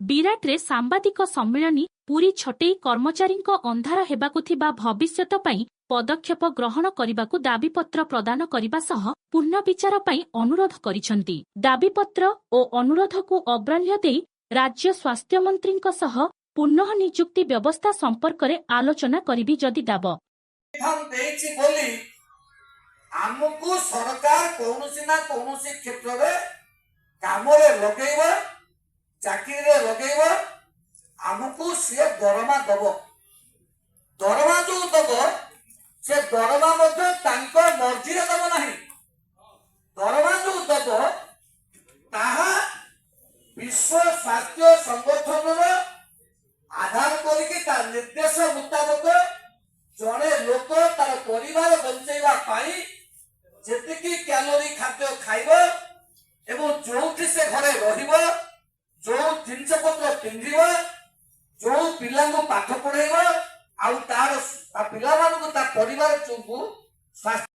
ବିରାଟରେ ସାମ୍ବାଦିକ ସମ୍ମିଳନୀ ପୁରୀ ଛଟେଇ କର୍ମଚାରୀଙ୍କ ଅନ୍ଧାର ହେବାକୁ ଥିବା ଭବିଷ୍ୟତ ପାଇଁ ପଦକ୍ଷେପ ଗ୍ରହଣ କରିବାକୁ ଦାବିପତ୍ର ପ୍ରଦାନ କରିବା ସହ ପୁନର୍ବିଚାର ପାଇଁ ଅନୁରୋଧ କରିଛନ୍ତି। ଦାବିପତ୍ର ଓ ଅନୁରୋଧକୁ ଅଗ୍ରାହ୍ୟ ଦେଇ ରାଜ୍ୟ ସ୍ୱାସ୍ଥ୍ୟମନ୍ତ୍ରୀଙ୍କ ସହ ପୁନଃ ନିଯୁକ୍ତି ବ୍ୟବସ୍ଥା ସମ୍ପର୍କରେ ଆଲୋଚନା କରିବି ଯଦି ଦାବ ଆମକୁ ସରକାର କୌଣସି ନା କୌଣସି କ୍ଷେତ୍ରରେ କାମରେ ଲଗେଇବ, ଚାକିରିରେ ଲଗେଇବ, ଆମକୁ ସିଏ ଦରମା ଦବ। ଦରମା ଯୋଉ ଦବ ସେ ଦରମା ମଧ୍ୟ ତାଙ୍କ ମର୍ଜିରେ ଦବ ନାହିଁ। ଦରମା ଯୋଉ ଦବ ତାହା ବିଶ୍ୱ ସ୍ୱାସ୍ଥ୍ୟ ସଂଗଠନର ଆଧାର କରିକି ତା ନିର୍ଦ୍ଦେଶ ମୁତାବକ ଜଣେ ଲୋକ ତାର ପରିବାର ବଞ୍ଚେଇବା ପାଇଁ ଯେତିକି କ୍ୟାଲୋରୀ ଖାଦ୍ୟ ଖାଇବ ଏବଂ ଯୋଉଠି ସେ ଘରେ ରହିବ, ଯୋଉ ଜିନିଷ ପତ୍ର ପିନ୍ଧିବ, ଯୋଉ ପିଲାଙ୍କୁ ପାଠ ପଢେଇବ ଆଉ ତାର ପିଲାମାନଙ୍କୁ ତା ପରିବାର ଯୋଗୁ